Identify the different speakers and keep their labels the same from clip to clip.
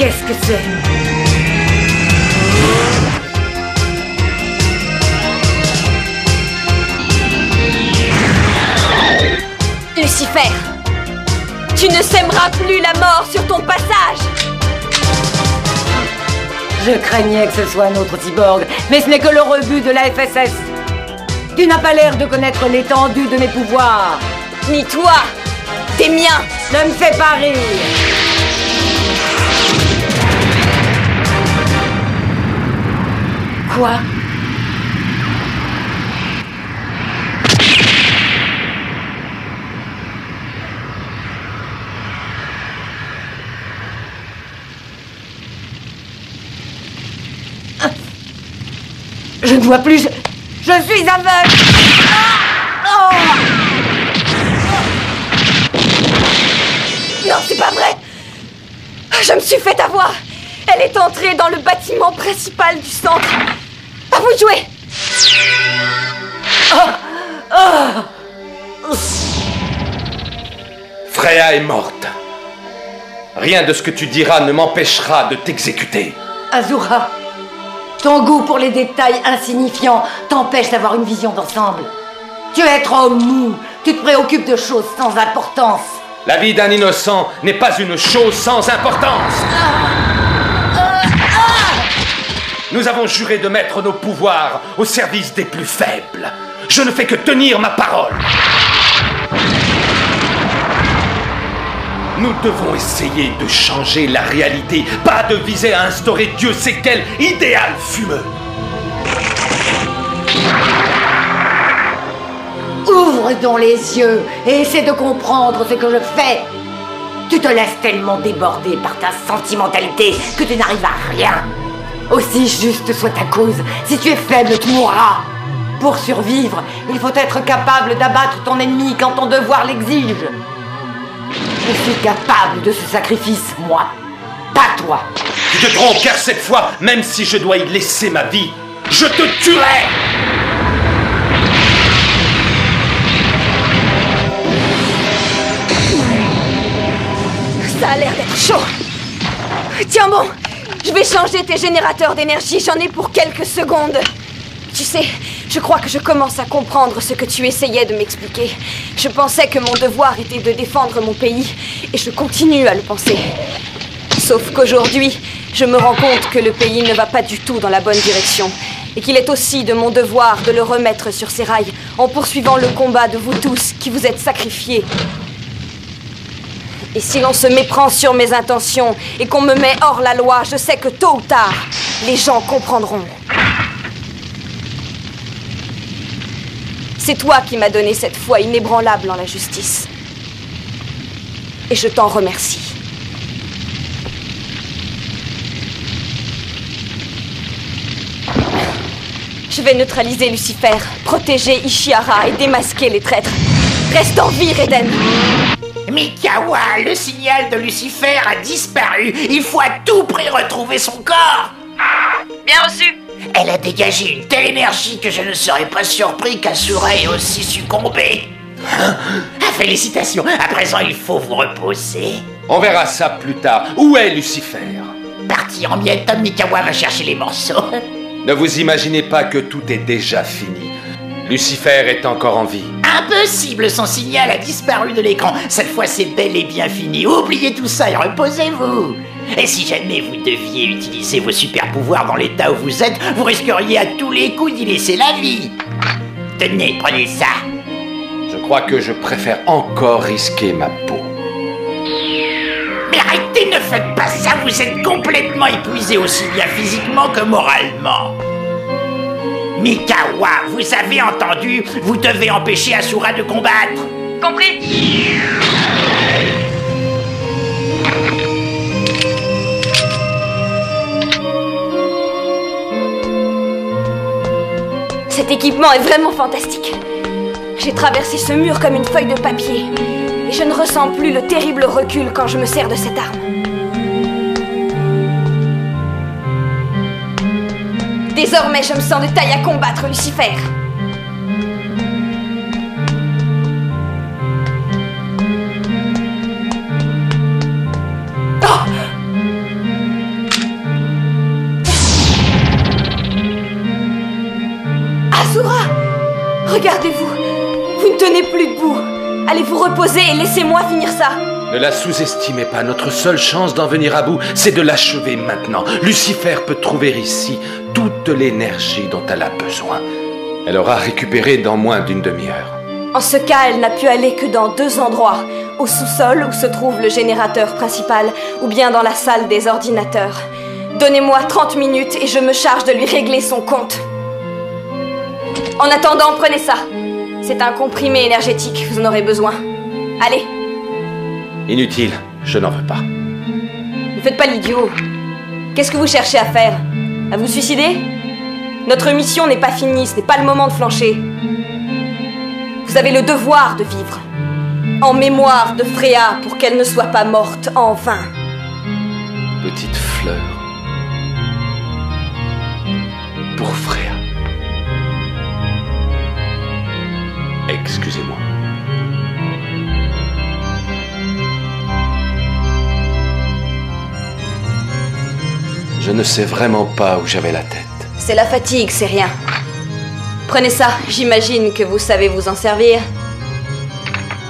Speaker 1: Qu'est-ce que c'est?
Speaker 2: Lucifer, tu ne sèmeras plus la mort sur ton passage.
Speaker 1: Je craignais que ce soit un autre cyborg, mais ce n'est que le rebut de la FSS. Tu n'as pas l'air de connaître l'étendue de mes pouvoirs.
Speaker 2: Ni toi, tes miens.
Speaker 1: Ne me fais pas rire. Quoi? Je ne vois plus, je suis aveugle. Oh!
Speaker 2: Non, c'est pas vrai. Je me suis fait avoir. Elle est entrée dans le bâtiment principal du centre. À vous de jouer.
Speaker 3: Freya est morte. Rien de ce que tu diras ne m'empêchera de t'exécuter.
Speaker 1: Azura, ton goût pour les détails insignifiants t'empêche d'avoir une vision d'ensemble. Tu es trop mou, tu te préoccupes de choses sans importance.
Speaker 3: La vie d'un innocent n'est pas une chose sans importance. Nous avons juré de mettre nos pouvoirs au service des plus faibles. Je ne fais que tenir ma parole. Nous devons essayer de changer la réalité, pas de viser à instaurer Dieu sait quel idéal fumeux.
Speaker 1: Ouvre donc les yeux et essaie de comprendre ce que je fais. Tu te laisses tellement déborder par ta sentimentalité que tu n'arrives à rien. Aussi juste soit ta cause, si tu es faible, tu mourras. Pour survivre, il faut être capable d'abattre ton ennemi quand ton devoir l'exige. Je suis capable de ce sacrifice, moi. Pas toi.
Speaker 3: Tu te trompes, car cette fois, même si je dois y laisser ma vie, je te tuerai.
Speaker 2: Ça a l'air d'être chaud. Tiens bon, je vais changer tes générateurs d'énergie, j'en ai pour quelques secondes. Tu sais, je crois que je commence à comprendre ce que tu essayais de m'expliquer. Je pensais que mon devoir était de défendre mon pays, et je continue à le penser. Sauf qu'aujourd'hui, je me rends compte que le pays ne va pas du tout dans la bonne direction, et qu'il est aussi de mon devoir de le remettre sur ses rails, en poursuivant le combat de vous tous qui vous êtes sacrifiés. Et si l'on se méprend sur mes intentions et qu'on me met hors la loi, je sais que tôt ou tard, les gens comprendront. C'est toi qui m'as donné cette foi inébranlable en la justice. Et je t'en remercie. Je vais neutraliser Lucifer, protéger Ishihara et démasquer les traîtres. Reste en vie, Raiden.
Speaker 4: Mikawa, le signal de Lucifer a disparu. Il faut à tout prix retrouver son corps.
Speaker 2: Bien reçu.
Speaker 4: Elle a dégagé une telle énergie que je ne serais pas surpris qu'Asura ait aussi succombé. Félicitations, à présent il faut vous reposer.
Speaker 3: On verra ça plus tard. Où est Lucifer?
Speaker 4: Parti en miettes, Mikawa va chercher les morceaux.
Speaker 3: Ne vous imaginez pas que tout est déjà fini. Lucifer est encore en vie.
Speaker 4: Impossible, son signal a disparu de l'écran. Cette fois c'est bel et bien fini. Oubliez tout ça et reposez-vous. Et si jamais vous deviez utiliser vos super pouvoirs dans l'état où vous êtes, vous risqueriez à tous les coups d'y laisser la vie. Tenez, prenez ça.
Speaker 3: Je crois que je préfère encore risquer ma peau.
Speaker 4: Mais arrêtez, ne faites pas ça, vous êtes complètement épuisé aussi bien physiquement que moralement. Mikawa, vous avez entendu? Vous devez empêcher Asura de combattre.
Speaker 2: Compris. Cet équipement est vraiment fantastique. J'ai traversé ce mur comme une feuille de papier. Et je ne ressens plus le terrible recul quand je me sers de cette arme. Désormais, je me sens de taille à combattre Lucifer. Oh! Regardez-vous. Vous ne tenez plus debout. Allez vous reposer et laissez-moi finir ça.
Speaker 3: Ne la sous-estimez pas. Notre seule chance d'en venir à bout, c'est de l'achever maintenant. Lucifer peut trouver ici toute l'énergie dont elle a besoin. Elle aura récupéré dans moins d'une demi-heure.
Speaker 2: En ce cas, elle n'a pu aller que dans 2 endroits. Au sous-sol, où se trouve le générateur principal, ou bien dans la salle des ordinateurs. Donnez-moi 30 minutes et je me charge de lui régler son compte. En attendant, prenez ça. C'est un comprimé énergétique, vous en aurez besoin. Allez.
Speaker 3: Inutile, je n'en veux pas.
Speaker 2: Ne faites pas l'idiot. Qu'est-ce que vous cherchez à faire? À vous suicider? Notre mission n'est pas finie, ce n'est pas le moment de flancher. Vous avez le devoir de vivre. En mémoire de Freya pour qu'elle ne soit pas morte en vain.
Speaker 3: Petite fleur. Pour Freya. Excusez-moi. Je ne sais vraiment pas où j'avais la tête.
Speaker 2: C'est la fatigue, c'est rien. Prenez ça, j'imagine que vous savez vous en servir.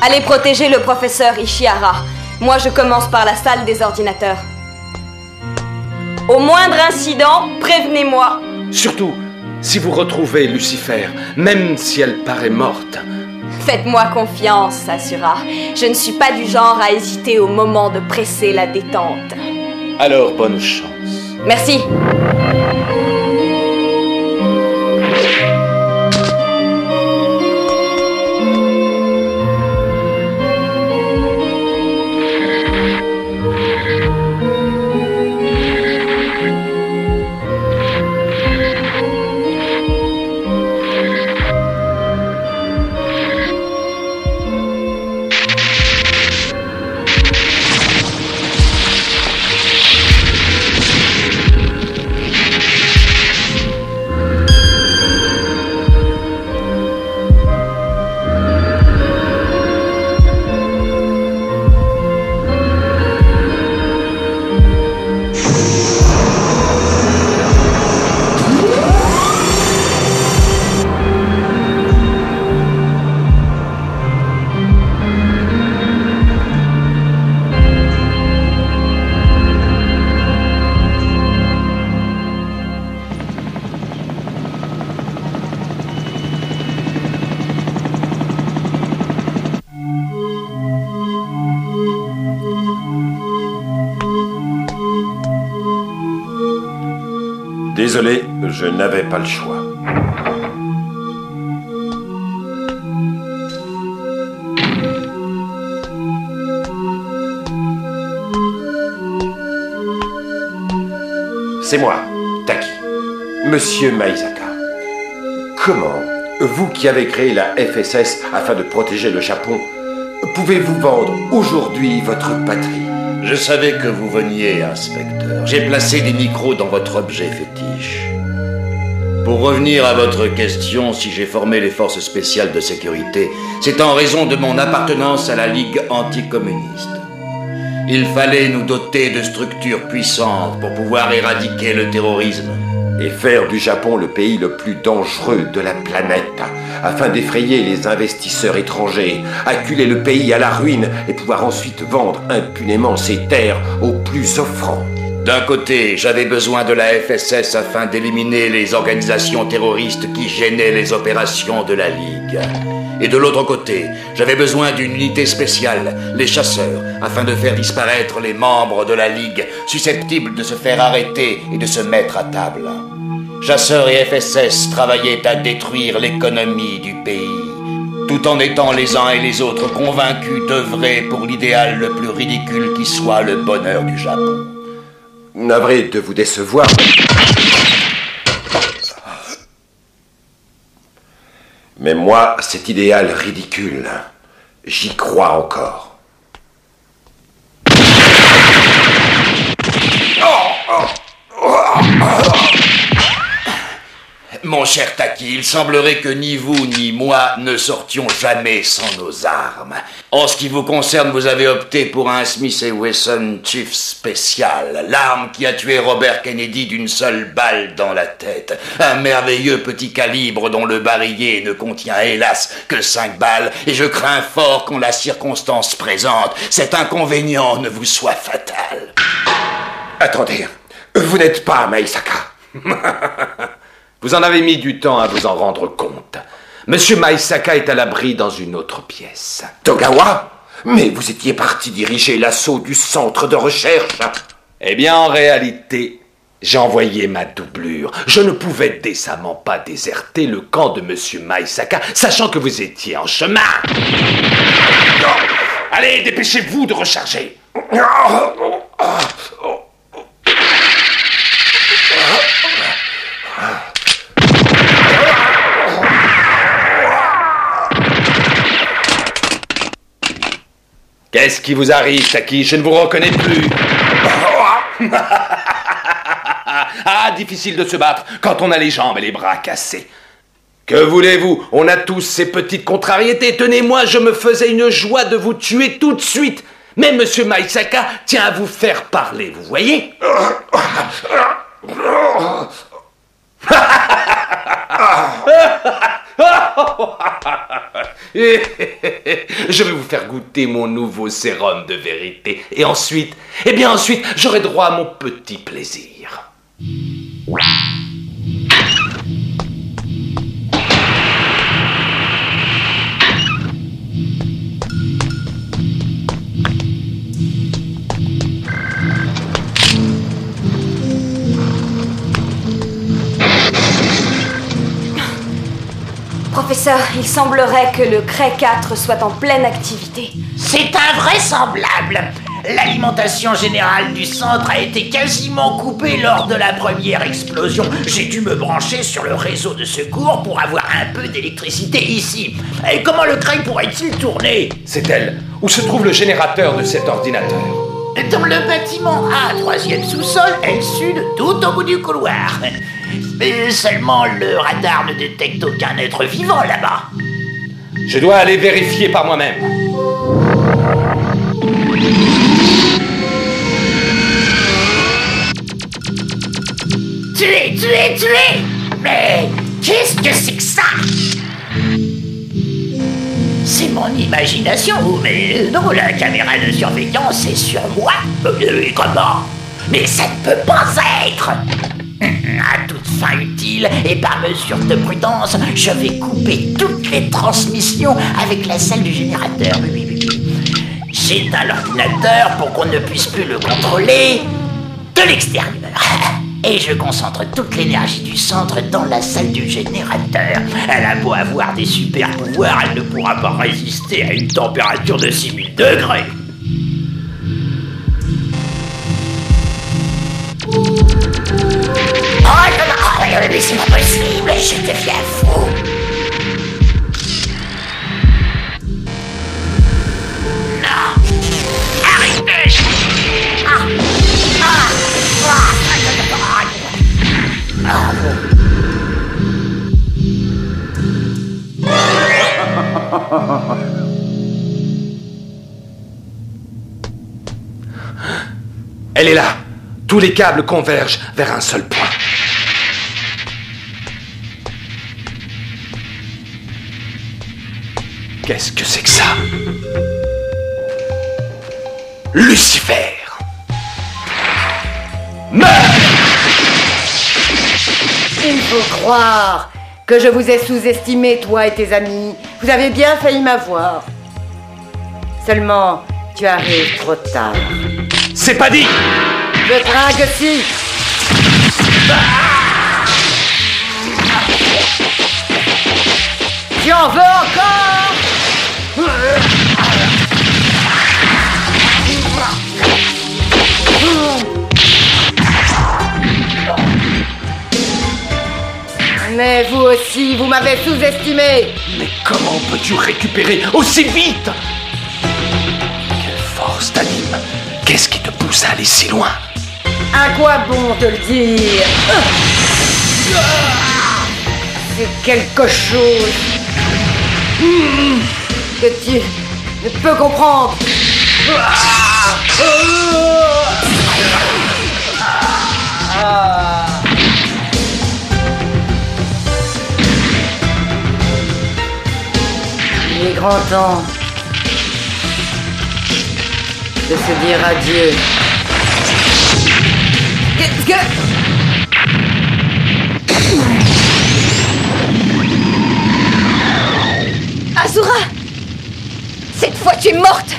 Speaker 2: Allez protéger le professeur Ishihara. Moi, je commence par la salle des ordinateurs. Au moindre incident, prévenez-moi.
Speaker 3: Surtout, si vous retrouvez Lucifer, même si elle paraît morte.
Speaker 2: Faites-moi confiance, Asura. Je ne suis pas du genre à hésiter au moment de presser la détente.
Speaker 3: Alors, bonne chance.
Speaker 2: Merci.
Speaker 5: Désolé, je n'avais pas le choix. C'est moi, Taki, Monsieur Maizaka. Comment, vous qui avez créé la FSS afin de protéger le Japon, pouvez-vous vendre aujourd'hui votre patrie?
Speaker 6: Je savais que vous veniez, inspecteur. J'ai placé des micros dans votre objet fétiche. Pour revenir à votre question, si j'ai formé les forces spéciales de sécurité, c'est en raison de mon appartenance à la Ligue anticommuniste. Il fallait nous doter de structures puissantes pour pouvoir éradiquer le terrorisme.
Speaker 5: Et faire du Japon le pays le plus dangereux de la planète, afin d'effrayer les investisseurs étrangers, acculer le pays à la ruine et pouvoir ensuite vendre impunément ses terres aux plus offrants.
Speaker 6: D'un côté, j'avais besoin de la FSS afin d'éliminer les organisations terroristes qui gênaient les opérations de la Ligue. Et de l'autre côté, j'avais besoin d'une unité spéciale, les chasseurs, afin de faire disparaître les membres de la Ligue susceptibles de se faire arrêter et de se mettre à table. Chasseurs et FSS travaillaient à détruire l'économie du pays, tout en étant les uns et les autres convaincus d'œuvrer pour l'idéal le plus ridicule qui soit, le bonheur du Japon.
Speaker 5: Navré de vous décevoir. Mais moi, cet idéal ridicule, j'y crois encore.
Speaker 6: Mon cher Taki, il semblerait que ni vous ni moi ne sortions jamais sans nos armes. En ce qui vous concerne, vous avez opté pour un Smith & Wesson Chief Spécial, l'arme qui a tué Robert Kennedy d'une seule balle dans la tête. Un merveilleux petit calibre dont le barillet ne contient hélas que 5 balles, et je crains fort qu'en la circonstance présente, cet inconvénient ne vous soit fatal.
Speaker 5: Attendez, vous n'êtes pas Maïsaka.
Speaker 3: Vous en avez mis du temps à vous en rendre compte. Monsieur Maïsaka est à l'abri dans une autre pièce.
Speaker 5: Togawa? Mais vous étiez parti diriger l'assaut du centre de recherche.
Speaker 3: Eh bien, en réalité, j'ai envoyé ma doublure. Je ne pouvais décemment pas déserter le camp de Monsieur Maïsaka, sachant que vous étiez en chemin. Allez, dépêchez-vous de recharger. Qu'est-ce qui vous arrive, Taki? Je ne vous reconnais plus. Ah, difficile de se battre quand on a les jambes et les bras cassés. Que voulez-vous? On a tous ces petites contrariétés. Tenez-moi, je me faisais une joie de vous tuer tout de suite. Mais Monsieur Maïsaka tient à vous faire parler, vous voyez? Je vais vous faire goûter mon nouveau sérum de vérité. Et ensuite, j'aurai droit à mon petit plaisir.
Speaker 2: Professeur, il semblerait que le Cray 4 soit en pleine activité.
Speaker 4: C'est invraisemblable. L'alimentation générale du centre a été quasiment coupée lors de la première explosion. J'ai dû me brancher sur le réseau de secours pour avoir un peu d'électricité ici. Et comment le Cray pourrait-il tourner?
Speaker 3: C'est elle. Où se trouve le générateur de cet ordinateur?
Speaker 4: Dans le bâtiment A, 3e sous-sol, aile sud, tout au bout du couloir. Mais seulement le radar ne détecte aucun être vivant là-bas.
Speaker 3: Je dois aller vérifier par moi-même.
Speaker 4: Tué! Mais qu'est-ce que c'est que ça? C'est mon imagination, mais non, la caméra de surveillance est sur moi. Comment? Mais ça ne peut pas être. À toute fin utile et par mesure de prudence, je vais couper toutes les transmissions avec la salle du générateur. Oui. J'éteins l'ordinateur pour qu'on ne puisse plus le contrôler de l'extérieur. Et je concentre toute l'énergie du centre dans la salle du générateur. Elle a beau avoir des super pouvoirs, elle ne pourra pas résister à une température de 6000 degrés. Oh non, mais c'est pas possible, je deviens fou. Non, arrêtez.
Speaker 3: Elle est là. Tous les câbles convergent vers un seul point. Qu'est-ce que c'est que ça? Lucifer! Meurs!
Speaker 1: Il faut croire que je vous ai sous-estimé, toi et tes amis. Vous avez bien failli m'avoir. Seulement, tu arrives trop tard.
Speaker 3: C'est pas dit!
Speaker 1: Je crains que si. Tu en veux encore? Mais vous aussi, vous m'avez sous-estimé.
Speaker 3: Mais comment peux-tu récupérer aussi vite? Quelle force t'anime? Qu'est-ce qui te pousse à aller si loin?
Speaker 1: À quoi bon te le dire? C'est quelque chose que tu ne peux comprendre. Il est grand temps de se dire adieu.
Speaker 2: Azura! Cette fois, tu es morte!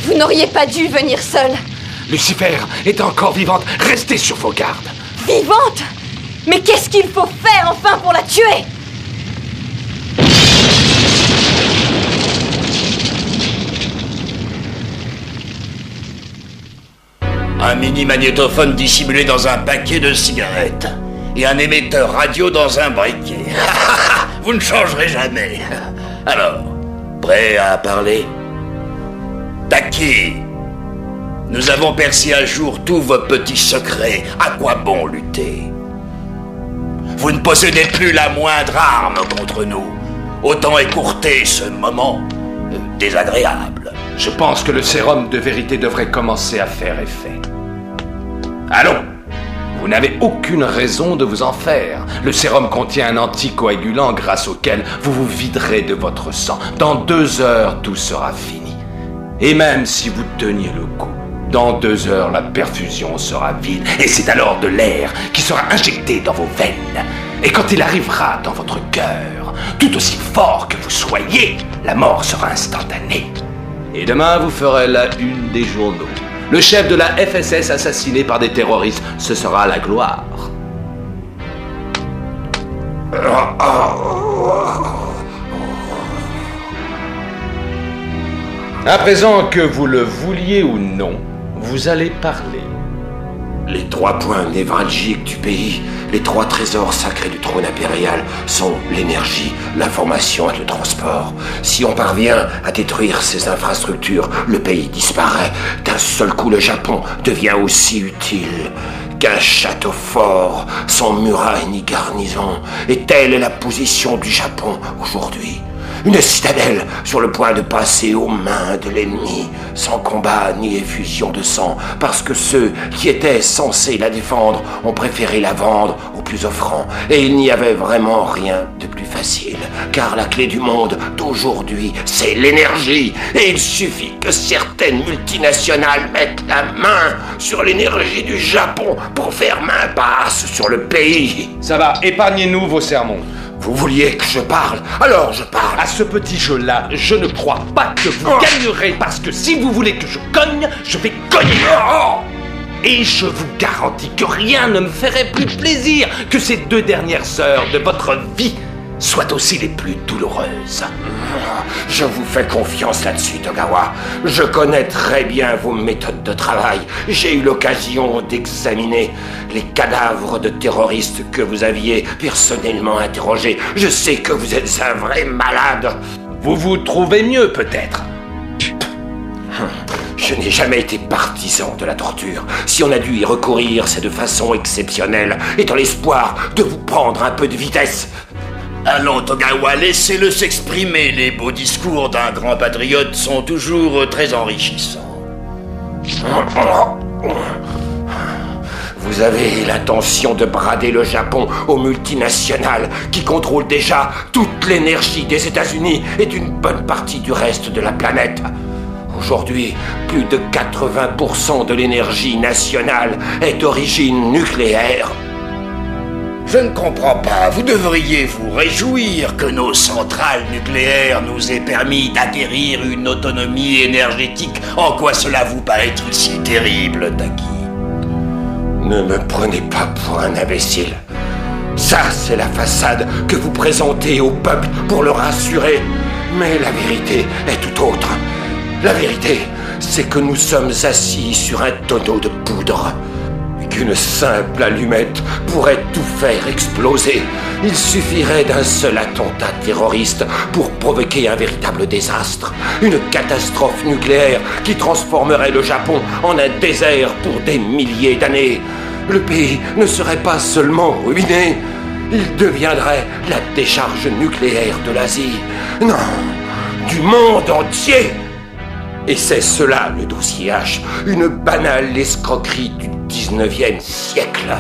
Speaker 2: Vous n'auriez pas dû venir seul.
Speaker 3: Lucifer est encore vivante. Restez sur vos gardes.
Speaker 2: Vivante? Mais qu'est-ce qu'il faut faire enfin pour la tuer?
Speaker 6: Un mini-magnétophone dissimulé dans un paquet de cigarettes. Et un émetteur radio dans un briquet. Vous ne changerez jamais. Alors, prêt à parler? Taki, nous avons percé à jour tous vos petits secrets. À quoi bon lutter? Vous ne possédez plus la moindre arme contre nous. Autant écourter ce moment désagréable.
Speaker 3: Je pense que le sérum de vérité devrait commencer à faire effet. Allons! Vous n'avez aucune raison de vous en faire. Le sérum contient un anticoagulant grâce auquel vous vous viderez de votre sang. Dans 2 heures, tout sera fini. Et même si vous teniez le coup, dans 2 heures, la perfusion sera vide. Et c'est alors de l'air qui sera injecté dans vos veines. Et quand il arrivera dans votre cœur, tout aussi fort que vous soyez, la mort sera instantanée. Et demain, vous ferez la une des journaux. Le chef de la FSS assassiné par des terroristes, ce sera la gloire. À présent que vous le vouliez ou non, vous allez parler.
Speaker 5: Les 3 points névralgiques du pays, les 3 trésors sacrés du trône impérial sont l'énergie, l'information et le transport. Si on parvient à détruire ces infrastructures, le pays disparaît. D'un seul coup, le Japon devient aussi utile qu'un château fort, sans muraille ni garnison. Et telle est la position du Japon aujourd'hui. Une citadelle sur le point de passer aux mains de l'ennemi, sans combat ni effusion de sang, parce que ceux qui étaient censés la défendre ont préféré la vendre aux plus offrants. Et il n'y avait vraiment rien de plus facile, car la clé du monde d'aujourd'hui, c'est l'énergie. Et il suffit que certaines multinationales mettent la main sur l'énergie du Japon pour faire main basse sur le pays.
Speaker 3: Ça va, épargnez-nous vos sermons.
Speaker 5: Vous vouliez que je parle, alors je parle.
Speaker 3: À ce petit jeu-là, je ne crois pas que vous gagnerez, parce que si vous voulez que je cogne, je vais cogner. Et je vous garantis que rien ne me ferait plus plaisir que ces 2 dernières heures de votre vie soient aussi les plus douloureuses.
Speaker 5: Je vous fais confiance là-dessus, Togawa. Je connais très bien vos méthodes de travail. J'ai eu l'occasion d'examiner les cadavres de terroristes que vous aviez personnellement interrogés. Je sais que vous êtes un vrai malade.
Speaker 3: Vous vous trouvez mieux, peut-être?
Speaker 5: Je n'ai jamais été partisan de la torture. Si on a dû y recourir, c'est de façon exceptionnelle et dans l'espoir de vous prendre un peu de vitesse.
Speaker 6: Allons, Togawa, laissez-le s'exprimer. Les beaux discours d'un grand patriote sont toujours très enrichissants.
Speaker 5: Vous avez l'intention de brader le Japon aux multinationales qui contrôlent déjà toute l'énergie des États-Unis et d'une bonne partie du reste de la planète. Aujourd'hui, plus de 80% de l'énergie nationale est d'origine nucléaire.
Speaker 6: Je ne comprends pas. Vous devriez vous réjouir que nos centrales nucléaires nous aient permis d'acquérir une autonomie énergétique. En quoi cela vous paraît-il si terrible, Taki?
Speaker 5: Ne me prenez pas pour un imbécile. Ça, c'est la façade que vous présentez au peuple pour le rassurer. Mais la vérité est tout autre. La vérité, c'est que nous sommes assis sur un tonneau de poudre. qu'une simple allumette pourrait tout faire exploser. Il suffirait d'un seul attentat terroriste pour provoquer un véritable désastre, une catastrophe nucléaire qui transformerait le Japon en un désert pour des milliers d'années. Le pays ne serait pas seulement ruiné, il deviendrait la décharge nucléaire de l'Asie. Non, du monde entier. Et c'est cela le dossier H, une banale escroquerie du 19e siècle,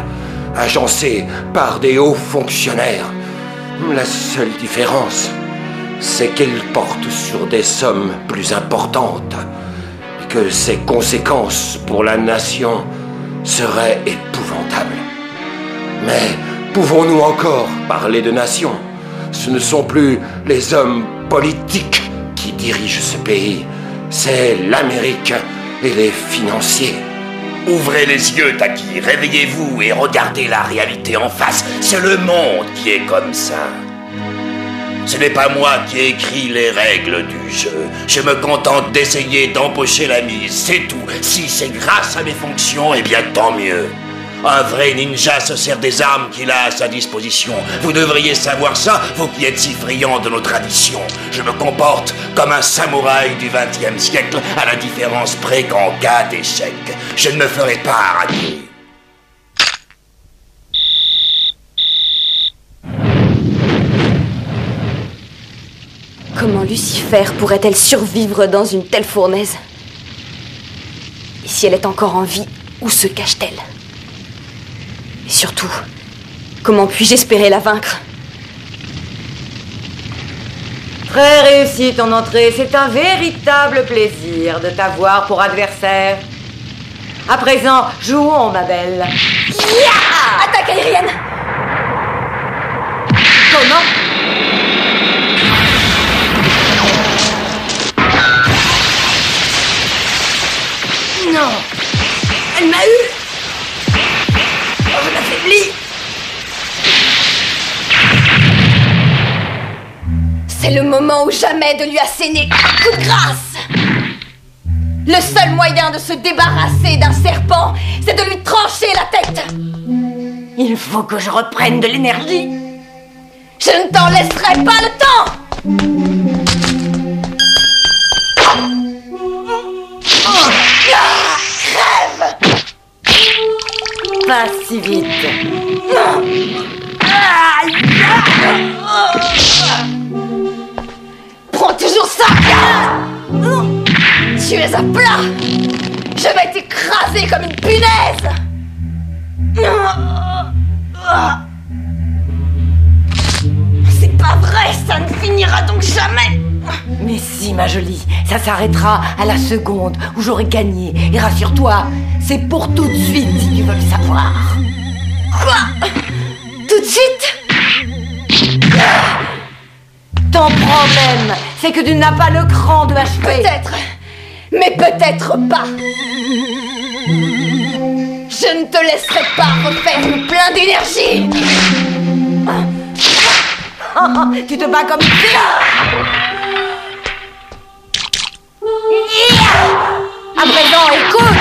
Speaker 5: agencée par des hauts fonctionnaires. La seule différence, c'est qu'elle porte sur des sommes plus importantes, et que ses conséquences pour la nation seraient épouvantables. Mais pouvons-nous encore parler de nation? Ce ne sont plus les hommes politiques qui dirigent ce pays, c'est l'Amérique et les financiers.
Speaker 6: Ouvrez les yeux, Taki, réveillez-vous et regardez la réalité en face. C'est le monde qui est comme ça. Ce n'est pas moi qui ai écrit les règles du jeu. Je me contente d'essayer d'empocher la mise, c'est tout. Si c'est grâce à mes fonctions, eh bien tant mieux. Un vrai ninja se sert des armes qu'il a à sa disposition. Vous devriez savoir ça, vous qui êtes si friands de nos traditions. Je me comporte comme un samouraï du XXe siècle, à la différence près qu'en cas d'échec, je ne me ferai pas arracher.
Speaker 2: Comment Lucifer pourrait-elle survivre dans une telle fournaise? Et si elle est encore en vie, où se cache-t-elle? Et surtout, comment puis-je espérer la vaincre?
Speaker 1: Très réussi ton entrée, c'est un véritable plaisir de t'avoir pour adversaire. À présent, jouons, ma belle.
Speaker 2: Yeah! Attaque aérienne!
Speaker 1: Comment? Non! Elle m'a eu! Je m'affaiblis!
Speaker 2: C'est le moment ou jamais de lui asséner un coup de grâce! Le seul moyen de se débarrasser d'un serpent, c'est de lui trancher la tête!
Speaker 1: Il faut que je reprenne de l'énergie!
Speaker 2: Je ne t'en laisserai pas le temps! Crève!
Speaker 1: Pas si vite!
Speaker 2: Prends toujours ça! Tu es à plat! Je vais t'écraser comme une punaise! C'est pas vrai, ça ne finira donc jamais!
Speaker 1: Mais si, ma jolie, ça s'arrêtera à la seconde où j'aurai gagné. Et rassure-toi, c'est pour tout de suite si tu veux le savoir.
Speaker 2: Quoi? Tout de suite?
Speaker 1: Ton problème, c'est que tu n'as pas le cran de HP.
Speaker 2: Peut-être, mais peut-être pas. Je ne te laisserai pas refaire le plein d'énergie.
Speaker 1: Tu te bats comme une fille. À présent, écoute.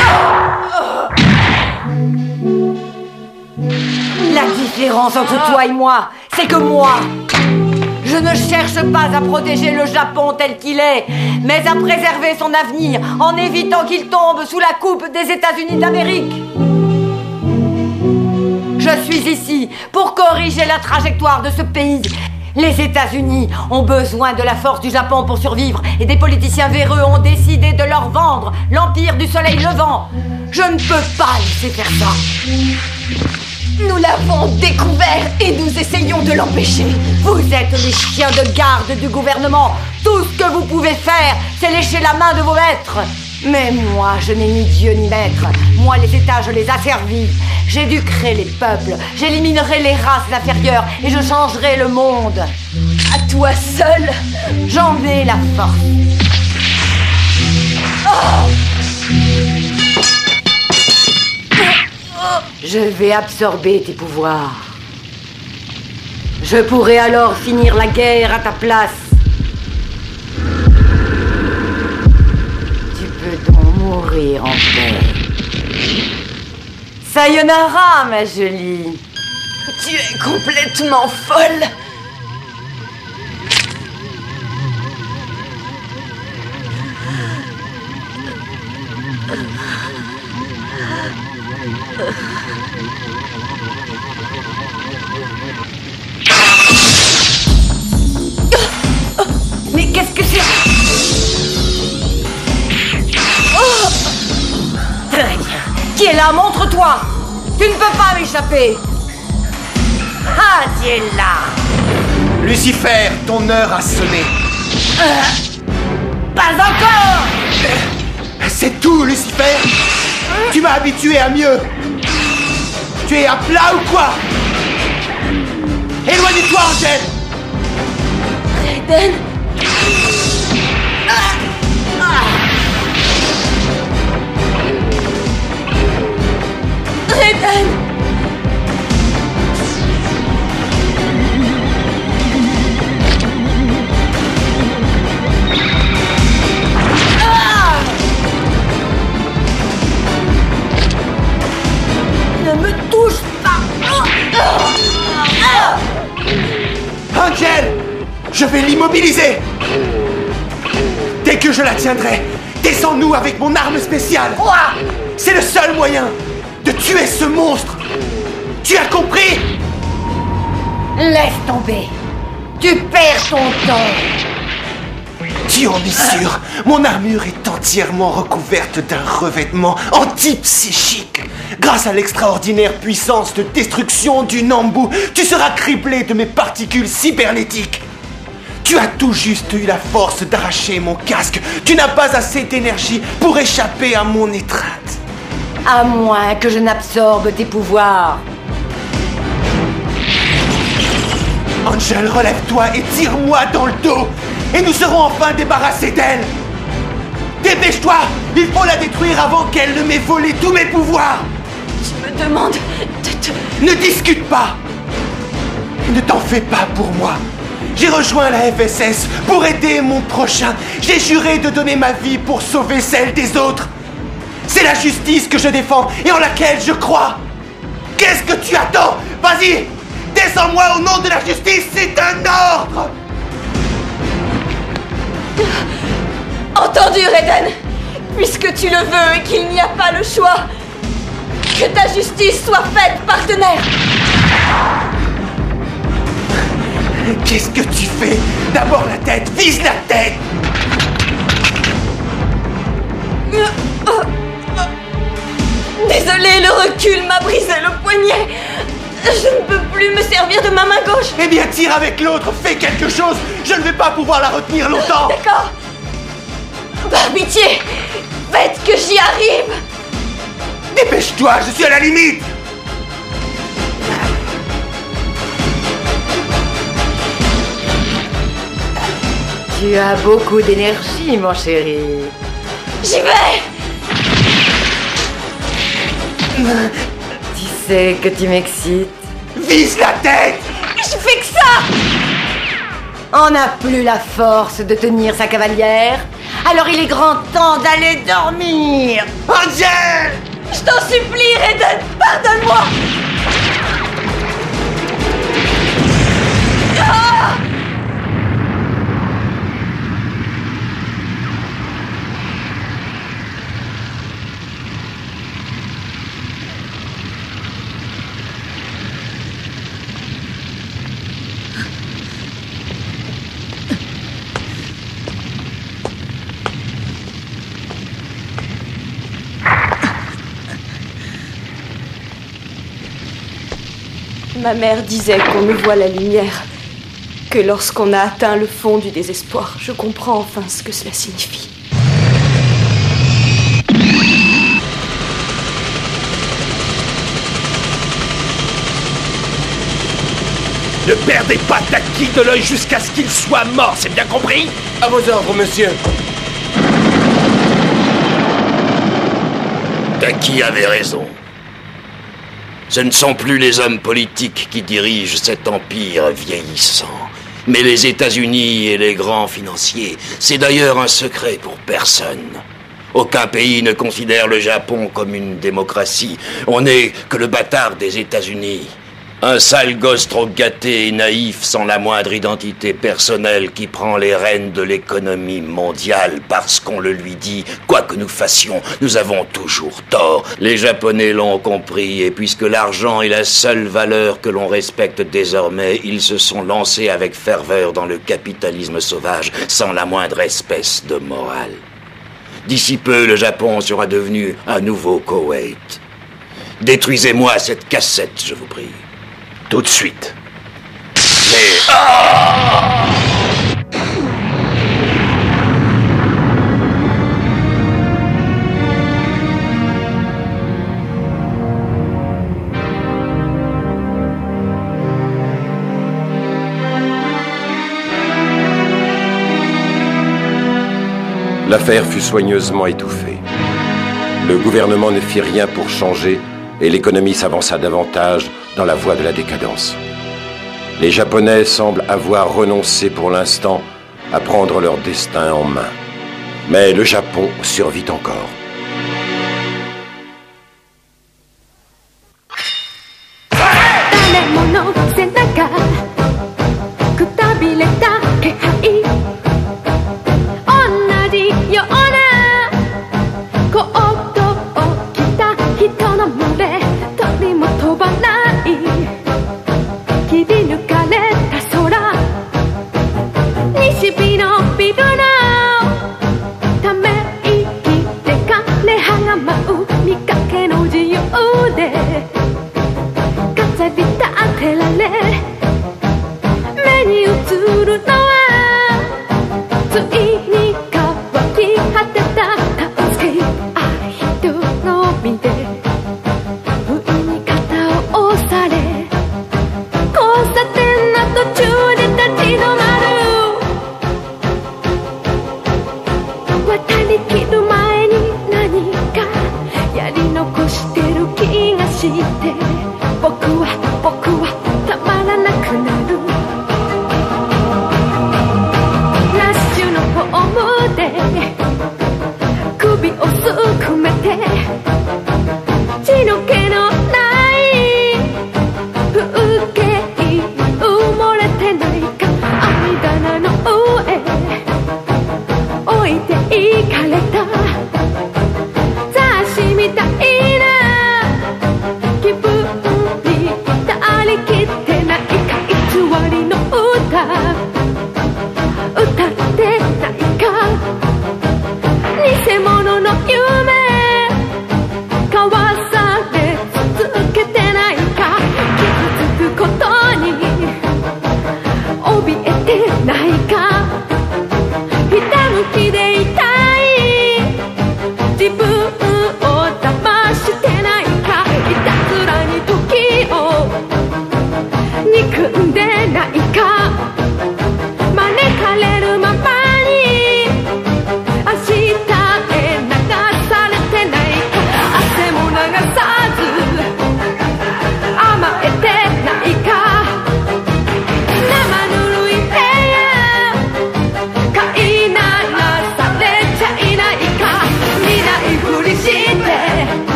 Speaker 1: La différence entre toi et moi, c'est que moi, je ne cherche pas à protéger le Japon tel qu'il est, mais à préserver son avenir en évitant qu'il tombe sous la coupe des États-Unis d'Amérique. Je suis ici pour corriger la trajectoire de ce pays. Les États-Unis ont besoin de la force du Japon pour survivre et des politiciens véreux ont décidé de leur vendre l'empire du soleil levant. Je ne peux pas laisser faire ça.
Speaker 2: Nous l'avons découvert et nous essayons de l'empêcher.
Speaker 1: Vous êtes les chiens de garde du gouvernement. Tout ce que vous pouvez faire, c'est lécher la main de vos maîtres. Mais moi, je n'ai ni Dieu ni maître. Moi, les États, je les asservis. J'éduquerai les peuples, j'éliminerai les races inférieures et je changerai le monde.
Speaker 2: À toi seul,
Speaker 1: j'en ai la force. Je vais absorber tes pouvoirs. Je pourrai alors finir la guerre à ta place. Tu peux donc mourir en paix. Sayonara, ma jolie.
Speaker 2: Tu es complètement folle.
Speaker 1: Mais qu'est-ce que c'est? Très bien. Qui est là? Montre-toi. Tu ne peux pas m'échapper. Ah, tu es là.
Speaker 7: Lucifer, ton heure a sonné.
Speaker 1: Pas encore.
Speaker 7: C'est tout, Lucifer. Tu m'as habitué à mieux. Tu es à plat ou quoi? Éloigne-toi, Angel.
Speaker 2: Raiden. Raiden.
Speaker 1: Ne me touche pas.
Speaker 7: Angel, je vais l'immobiliser. Dès que je la tiendrai, descends-nous avec mon arme spéciale.
Speaker 1: Quoi?
Speaker 7: C'est le seul moyen de tuer ce monstre. Tu as compris?
Speaker 1: Laisse tomber. Tu perds ton temps.
Speaker 7: Tu en es sûr? Mon armure est entièrement recouverte d'un revêtement anti-psychique. Grâce à l'extraordinaire puissance de destruction du Nambu, tu seras criblé de mes particules cybernétiques. Tu as tout juste eu la force d'arracher mon casque. Tu n'as pas assez d'énergie pour échapper à mon étreinte.
Speaker 1: À moins que je n'absorbe tes pouvoirs.
Speaker 7: Angel, relève-toi et tire-moi dans le dos. Et nous serons enfin débarrassés d'elle. Dépêche-toi! Il faut la détruire avant qu'elle ne m'ait volé tous mes pouvoirs.
Speaker 2: Tu me demandes de te...
Speaker 7: Ne discute pas. Ne t'en fais pas pour moi. J'ai rejoint la FSS pour aider mon prochain. J'ai juré de donner ma vie pour sauver celle des autres. C'est la justice que je défends et en laquelle je crois. Qu'est-ce que tu attends? Vas-y, descends-moi au nom de la justice, c'est un ordre.
Speaker 2: Entendu, Raiden. Puisque tu le veux et qu'il n'y a pas le choix, que ta justice soit faite, partenaire.
Speaker 7: Qu'est-ce que tu fais? D'abord la tête, vise la tête.
Speaker 2: Désolé, le recul m'a brisé le poignet. Je ne peux plus me servir de ma main gauche.
Speaker 7: Eh bien, tire avec l'autre, fais quelque chose. Je ne vais pas pouvoir la retenir longtemps.
Speaker 2: D'accord. Par pitié, faites que j'y arrive.
Speaker 7: Dépêche-toi, je suis à la limite.
Speaker 1: Tu as beaucoup d'énergie, mon chéri.
Speaker 2: J'y vais.
Speaker 1: Tu sais que tu m'excites.
Speaker 7: Vise la tête.
Speaker 2: Je fais que ça.
Speaker 1: On n'a plus la force de tenir sa cavalière. Alors il est grand temps d'aller dormir.
Speaker 7: Angel!
Speaker 2: Je t'en supplie, Raiden, pardonne-moi. Ma mère disait qu'on ne voit la lumière que lorsqu'on a atteint le fond du désespoir. Je comprends enfin ce que cela signifie.
Speaker 7: Ne perdez pas Taki de l'œil jusqu'à ce qu'il soit mort, c'est bien compris? À vos ordres, monsieur.
Speaker 6: Taki avait raison. Ce ne sont plus les hommes politiques qui dirigent cet empire vieillissant, mais les États-Unis et les grands financiers. C'est d'ailleurs un secret pour personne. Aucun pays ne considère le Japon comme une démocratie. On n'est que le bâtard des États-Unis. Un sale gosse trop gâté et naïf sans la moindre identité personnelle qui prend les rênes de l'économie mondiale parce qu'on le lui dit. Quoi que nous fassions, nous avons toujours tort. Les Japonais l'ont compris et puisque l'argent est la seule valeur que l'on respecte désormais, ils se sont lancés avec ferveur dans le capitalisme sauvage sans la moindre espèce de morale. D'ici peu, le Japon sera devenu un nouveau Koweït. Détruisez-moi cette cassette, je vous prie. Tout de suite. Mais...
Speaker 5: L'affaire fut soigneusement étouffée. Le gouvernement ne fit rien pour changer et l'économie s'avança davantage dans la voie de la décadence. Les Japonais semblent avoir renoncé pour l'instant à prendre leur destin en main. Mais le Japon survit encore.
Speaker 8: La